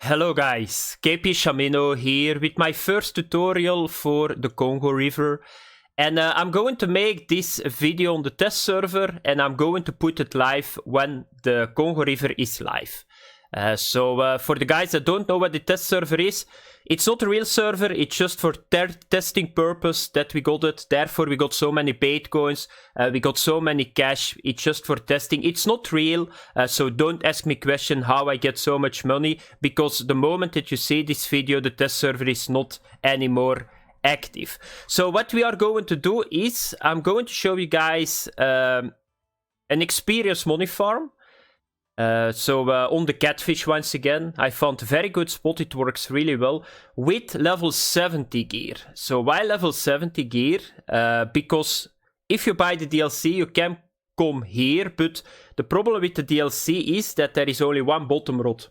Hello guys, Catfish here with my first tutorial for the Congo River. And I'm going to make this video on the test server and I'm going to put it live when the Congo River is live. So for the guys that don't know what the test server is, it's not a real server, it's just for testing purpose that we got it. Therefore we got so many bait coins, we got so many cash, it's just for testing. It's not real, so don't ask me question how I get so much money, because the moment that you see this video, the test server is not anymore active. So what we are going to do is, I'm going to show you guys an experience money farm. On the Catfish once again, I found a very good spot, it works really well, with level 70 gear. So why level 70 gear? Because if you buy the DLC, you can come here, but the problem with the DLC is that there is only one bottom rod.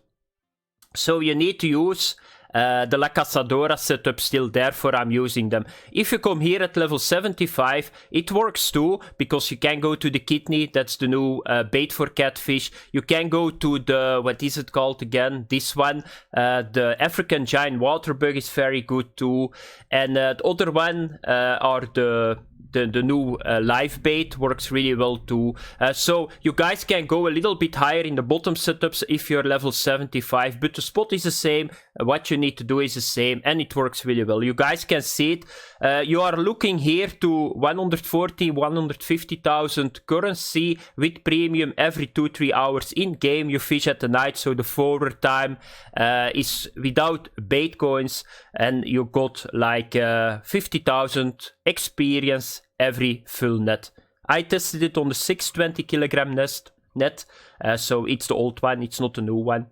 So you need to use the La Cazadora setup still, therefore I'm using them. If you come here at level 75, it works too, because you can go to the kidney, that's the new bait for catfish. You can go to the, what is it called again, this one, the African giant water bug is very good too. And the other one are the new live bait, works really well too. So you guys can go a little bit higher in the bottom setups if you're level 75, but the spot is the same, what you need to do is the same, and it works really well. You guys can see it. You are looking here to 140, 150,000 currency with premium every 2-3 hours in game. You fish at the night, so the forward time is without bait coins, and you got like 50,000 experience every full net. I tested it on the 620 kilogram net, so it's the old one, it's not the new one.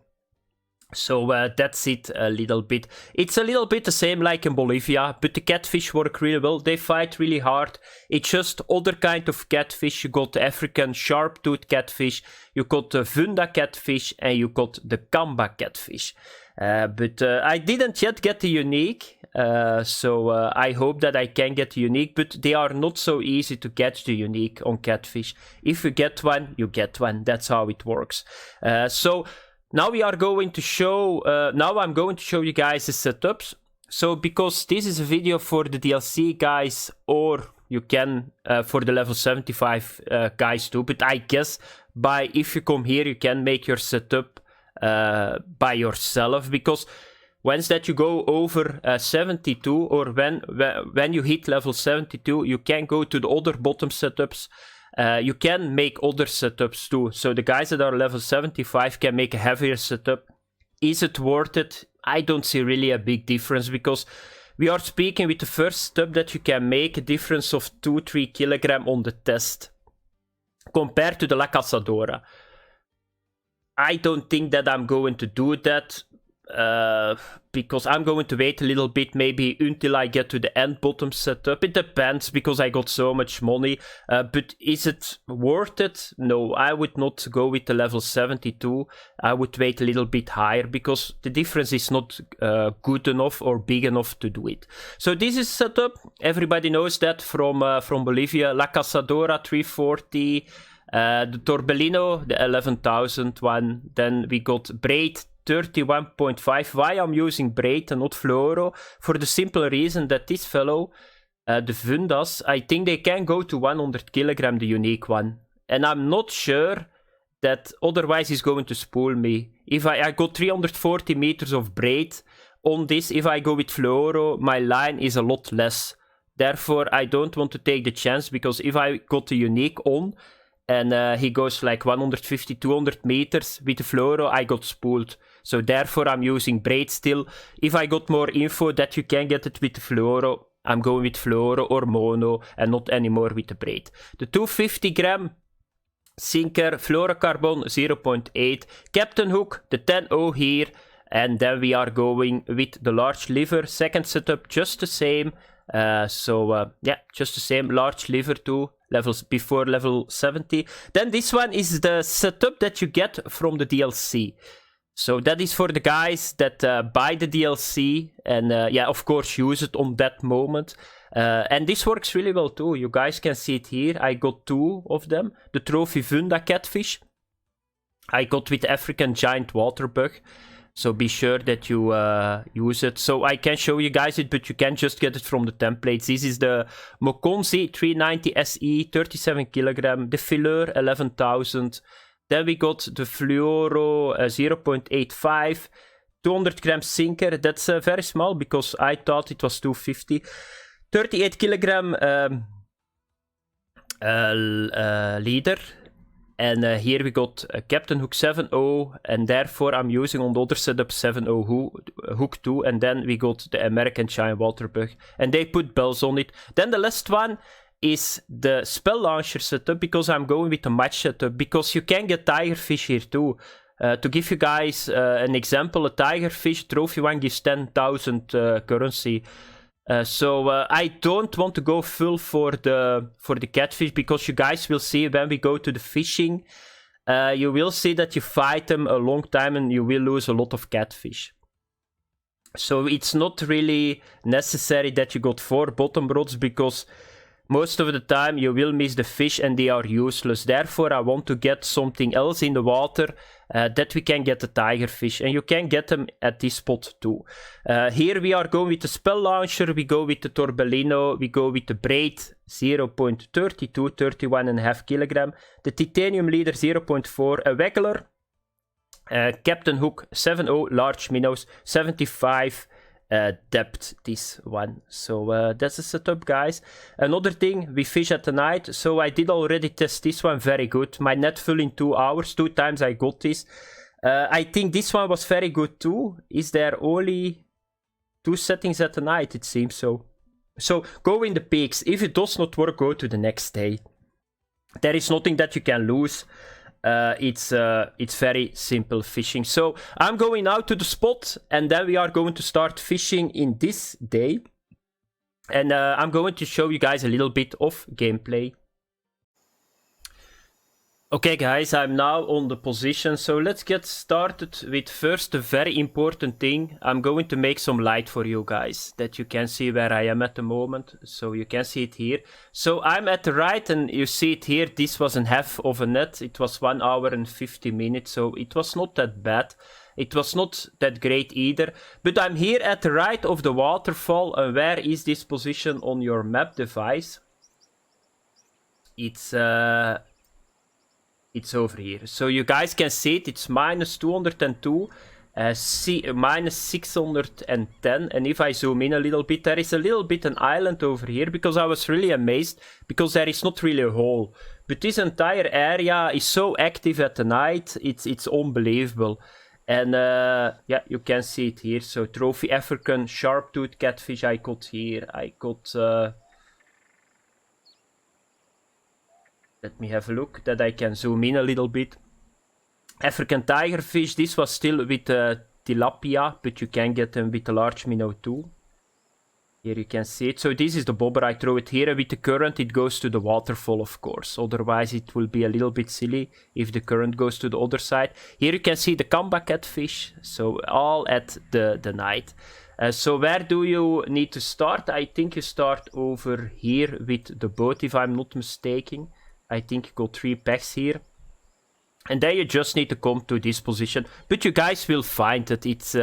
So that's it a little bit. It's a little bit the same like in Bolivia, but the catfish work really well. They fight really hard. It's just other kind of catfish. You got the African sharp-tooth catfish, you got the Vunda catfish, and you got the Kamba catfish. But I didn't yet get the unique, so I hope that I can get the unique, but they are not so easy to get the unique on catfish. If you get one, you get one. That's how it works. So now we are going to show, now I'm going to show you guys the setups. So because this is a video for the DLC guys, or you can for the level 75 guys too, but I guess if you come here you can make your setup by yourself, because once that you go over 72, or when you hit level 72, you can go to the other bottom setups. You can make other setups too, so the guys that are level 75 can make a heavier setup. Is it worth it? I don't see really a big difference, because we are speaking with the first step that you can make a difference of 2-3 kilogram on the test compared to the La Cazadora. I don't think that I'm going to do that, because I'm going to wait a little bit, maybe until I get to the end bottom setup. It depends, because I got so much money, but is it worth it? No, I would not go with the level 72. I would wait a little bit higher, because the difference is not good enough or big enough to do it. So this is setup. Everybody knows that from Bolivia. La Cazadora 340. The Torbellino, the 11,000 one. Then we got Braid 31.5. Why I'm using Braid and not Fluoro? For the simple reason that this fellow, the Vundas, I think they can go to 100 kilogram, the unique one. And I'm not sure that otherwise he's going to spool me. If I got 340 meters of Braid on this, if I go with Fluoro, my line is a lot less. Therefore, I don't want to take the chance, because if I got the unique on, and he goes like 150, 200 meters with the Fluoro, I got spooled. So therefore I'm using Braid still. If I got more info that you can get it with the Fluoro, I'm going with Fluoro or Mono, and not anymore with the Braid. The 250 gram sinker, fluorocarbon 0.8, Captain Hook, the 10-0 here, and then we are going with the large liver. Second setup, just the same. Yeah, just the same, large liver too, levels before level 70. Then this one is the setup that you get from the DLC. So that is for the guys that buy the DLC and yeah, of course use it on that moment. And this works really well too. You guys can see it here. I got 2 of them. The Trophy Vunda catfish I got with African giant water bug. So be sure that you use it. So I can show you guys it, but you can just get it from the templates. This is the Mokonzi 390 SE, 37 kilogram. The Fileur 11,000. Then we got the Fluoro 0.85. 200 gram sinker. That's very small because I thought it was 250. 38 kilogram leader. And here we got a Captain Hook 7.0, and therefore I'm using on the other setup 7.0 hook 2, and then we got the American Giant Waterbug, and they put bells on it. Then the last one is the spell launcher setup, because I'm going with the match setup, because you can get Tigerfish here too. To give you guys an example, a Tigerfish trophy one gives 10,000 currency. So I don't want to go full for the catfish, because you guys will see when we go to the fishing, you will see that you fight them a long time and you will lose a lot of catfish. So it's not really necessary that you got 4 bottom rods, because most of the time you will miss the fish and they are useless. Therefore I want to get something else in the water that we can get the tigerfish, and you can get them at this spot too. Here we are going with the spell launcher, we go with the Torbellino, we go with the braid 0.32, 31.5 kilogram, the titanium leader 0.4, a Waggler, Captain Hook 7.0, large minnows 75 depth, this one. So that's the setup, guys. Another thing, we fish at the night, so I did already test this one, very good. My net full in 2 hours, 2 times I got this. I think this one was very good too. Is there only 2 settings at the night? It seems so. So go in the peaks. If it does not work, go to the next day. There is nothing that you can lose. It's very simple fishing. So I'm going now to the spot, and then we are going to start fishing in this day. And I'm going to show you guys a little bit of gameplay. Okay guys, I'm now on the position, so let's get started with first the very important thing. I'm going to make some light for you guys, that you can see where I am at the moment. So you can see it here. So I'm at the right, and you see it here. This was a half of a net. It was 1 hour and 50 minutes, so it was not that bad. It was not that great either. But I'm here at the right of the waterfall, and where is this position on your map device? It's over here. So you guys can see it. It's minus 202, minus 610. And if I zoom in a little bit, there is a little bit an island over here, because I was really amazed, because there is not really a hole. But this entire area is so active at the night. It's unbelievable. And yeah, you can see it here. So trophy African sharp-tooth catfish I got here. I got... let me have a look, that I can zoom in a little bit. African tigerfish, this was still with tilapia, but you can get them with a large minnow too. Here you can see it. So this is the bobber. I throw it here, and with the current it goes to the waterfall, of course. Otherwise it will be a little bit silly if the current goes to the other side. Here you can see the Kamba catfish. So all at the night. So where do you need to start? I think you start over here with the boat, if I'm not mistaken. I think you got 3 packs here. And then you just need to come to this position. But you guys will find that it's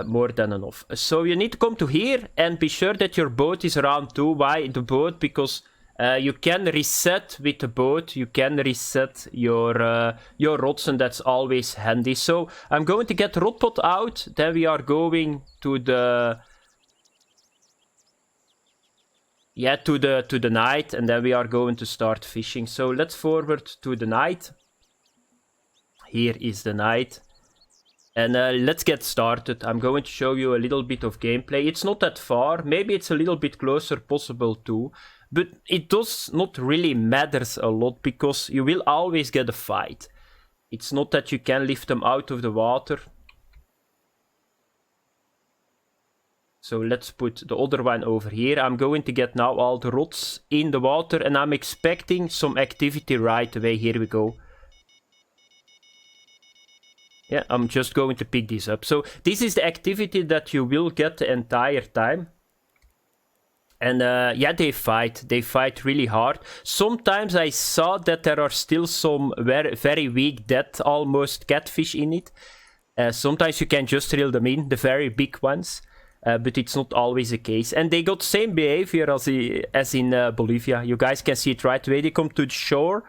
more than enough. So you need to come to here and be sure that your boat is around too. Why the boat? Because you can reset with the boat. You can reset your rods, and that's always handy. So I'm going to get the rod pot out. Then we are going to the... yeah, to the night, and then we are going to start fishing. So let's forward to the night. Here is the night. And let's get started. I'm going to show you a little bit of gameplay. It's not that far. Maybe it's a little bit closer possible too. But it does not really matters a lot, because you will always get a fight. It's not that you can lift them out of the water. So let's put the other one over here. I'm going to get now all the rods in the water, and I'm expecting some activity right away. Here we go. Yeah, I'm just going to pick this up. So this is the activity that you will get the entire time. And yeah, they fight. They fight really hard. Sometimes I saw that there are still some very weak, dead almost catfish in it. Sometimes you can just reel them in, the very big ones, but it's not always the case. And they got same behavior as in Bolivia. You guys can see it right away. They come to the shore,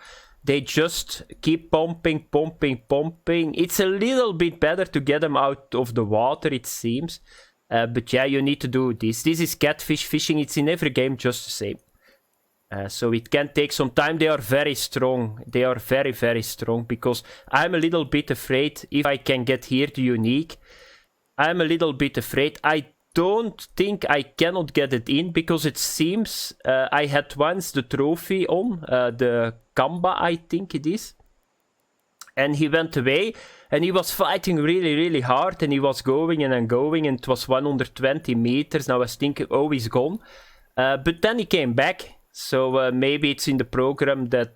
they just keep pumping, pumping, pumping. It's a little bit better to get them out of the water, it seems. But yeah, you need to do this. This is catfish fishing. It's in every game just the same. So it can take some time. They are very strong. They are very, very strong. Because I'm a little bit afraid if I can get here the unique. I'm a little bit afraid. I don't think I cannot get it in. Because it seems I had once the trophy on. The Kamba, I think it is. And he went away. And he was fighting really, really hard. And he was going and going. And it was 120 meters. And I was thinking, oh, he's gone. But then he came back. So maybe it's in the program that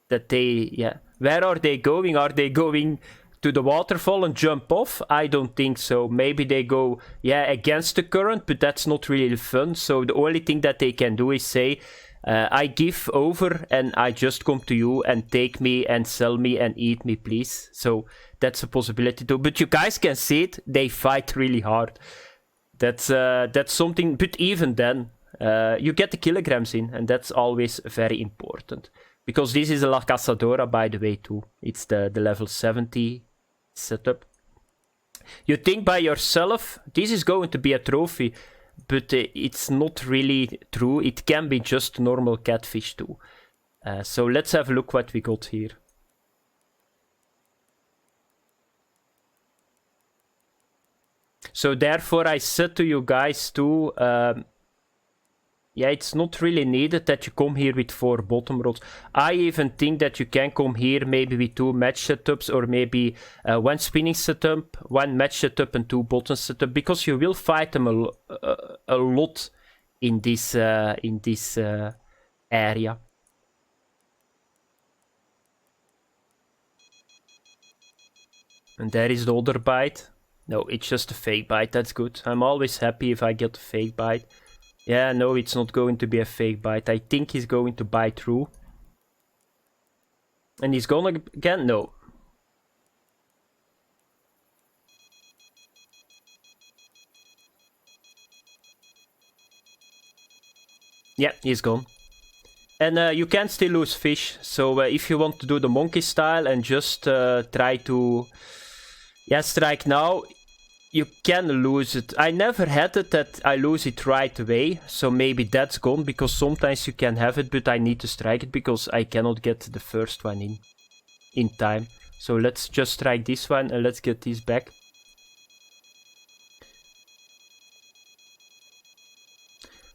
they, yeah. Where are they going? Are they going to the waterfall and jump off? I don't think so. Maybe they go, yeah, against the current, but that's not really fun. So the only thing that they can do is say, I give over and I just come to you and take me and sell me and eat me, please. So that's a possibility too. But you guys can see it. They fight really hard. That's something. But even then, you get the kilograms in, and that's always very important. Because this is a La Cazadora, by the way, too. It's the level 70 setup. You think by yourself, this is going to be a trophy, but it's not really true. It can be just normal catfish, too. So let's have a look what we got here. So therefore, I said to you guys, too... yeah, it's not really needed that you come here with 4 bottom rods. I even think that you can come here maybe with 2 match setups, or maybe 1 spinning setup, 1 match setup and 2 bottom setup, because you will fight them a lot in this area. And there is the other bite. No, it's just a fake bite. That's good. I'm always happy if I get a fake bite. Yeah, no, it's not going to be a fake bite. I think he's going to bite through. And he's gonna again? No. Yeah, he's gone. And you can still lose fish. So if you want to do the monkey style and just try to... yeah, strike now... you can lose it. I never had it that I lose it right away. So maybe that's gone, because sometimes you can have it, but I need to strike it because I cannot get the first one in time. So let's just strike this one and let's get this back.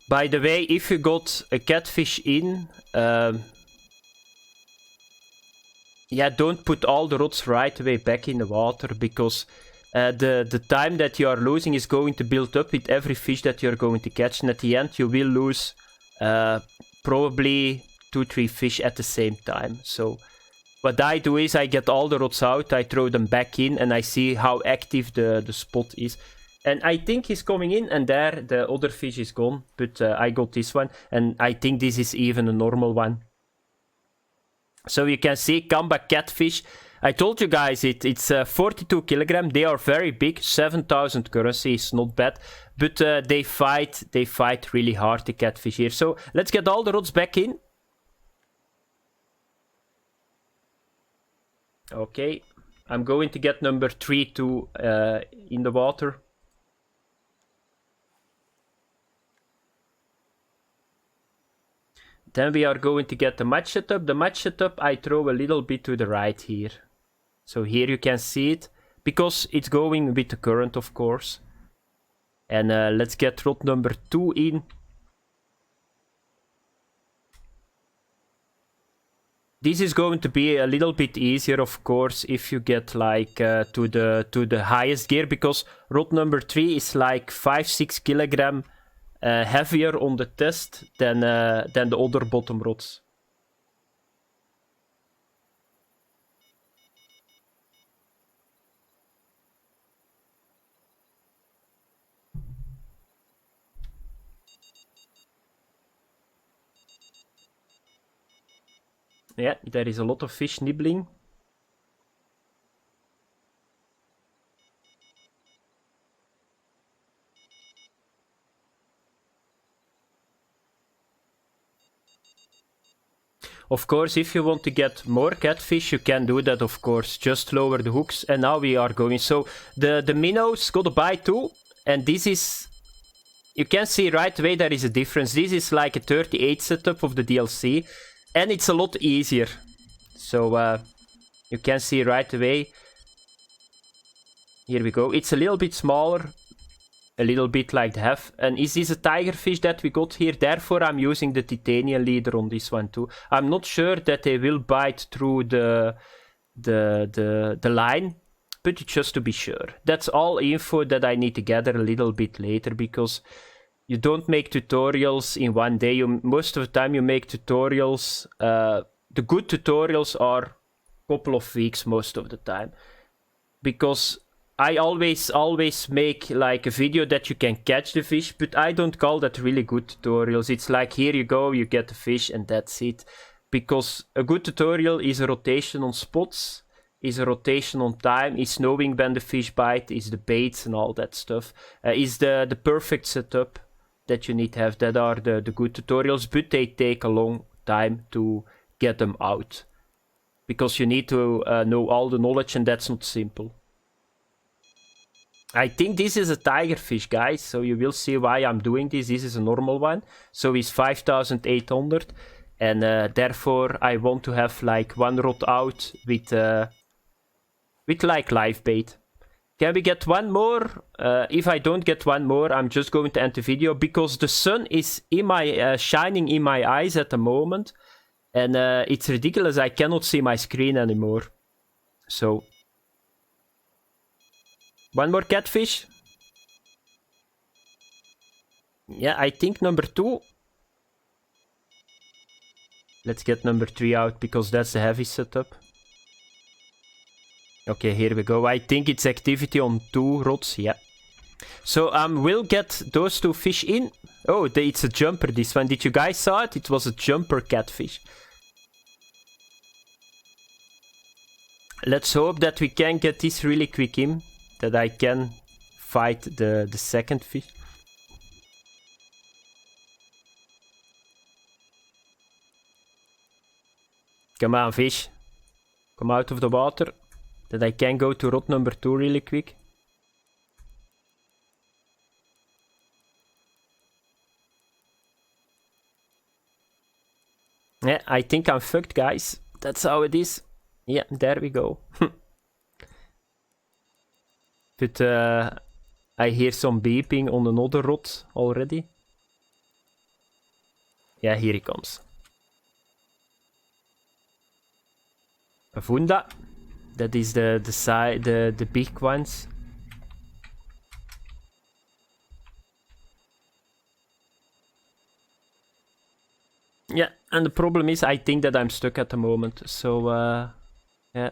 By the way, if you got a catfish in, yeah, don't put all the rods right away back in the water, because the time that you are losing is going to build up with every fish that you're going to catch, and at the end you will lose probably 2-3 fish at the same time. So what I do is I get all the rods out, I throw them back in, and I see how active the spot is. And I think he's coming in, and there the other fish is gone, but I got this one, and I think this is even a normal one. So you can see Kamba catfish. I told you guys it's 42 kilogram. They are very big. 7,000 currency is not bad, but they fight really hard, the catfish here. So let's get all the rods back in. Okay, I'm going to get number 3 too in the water. Then we are going to get the match setup. The match setup I throw a little bit to the right here. So here you can see it, because it's going with the current, of course. And let's get rod number 2 in. This is going to be a little bit easier, of course, if you get like to the highest gear, because rod number 3 is like 5-6 kilogram heavier on the test than the other bottom rods. Yeah, there is a lot of fish nibbling. Of course, if you want to get more catfish, you can do that, of course. Just lower the hooks, and now we are going. So the minnows got a bite too, and this is... You can see right away there is a difference. This is like a 38 setup of the DLC, and it's a lot easier. So you can see right away. Here we go. It's a little bit smaller, a little bit like the half. And is this a tigerfish that we got here? Therefore, I'm using the titanium leader on this one too. I'm not sure that they will bite through the line, but just to be sure. That's all info that I need to gather a little bit later, because you don't make tutorials in one day. Most of the time you make tutorials. The good tutorials are a couple of weeks most of the time, because I always make like a video that you can catch the fish, but I don't call that really good tutorials. It's like, here you go, you get the fish and that's it. Because a good tutorial is a rotation on spots, is a rotation on time, is knowing when the fish bite, is the baits and all that stuff, is the perfect setup that you need to have. That are the good tutorials, but they take a long time to get them out, because you need to know all the knowledge, and that's not simple. I think this is a tigerfish, guys, so you will see why I'm doing this. This is a normal one, so it's 5,800, and therefore I want to have like one rod out with like live bait. Can we get one more? If I don't get one more, I'm just going to end the video, because the sun is in my shining in my eyes at the moment, and it's ridiculous. I cannot see my screen anymore. So one more catfish. Yeah, I think number 2. Let's get number 3 out, because that's the heavy setup. Okay, here we go. I think it's activity on 2 rods, yeah. So we'll get those 2 fish in. Oh, it's a jumper, this one. Did you guys saw it? It was a jumper catfish. Let's hope that we can get this really quick in, that I can fight the second fish. Come on, fish. Come out of the water. That I can go to rod number 2 really quick. Yeah, I think I'm fucked, guys. That's how it is. Yeah, there we go. But I hear some beeping on another rod already. Yeah, here he comes. A funda. That is the big ones. Yeah, and the problem is I think that I'm stuck at the moment. So yeah.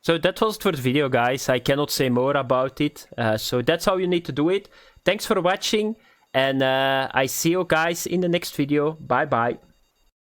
So that was it for the video, guys. I cannot say more about it. So that's how you need to do it. Thanks for watching, and I see you guys in the next video. Bye bye.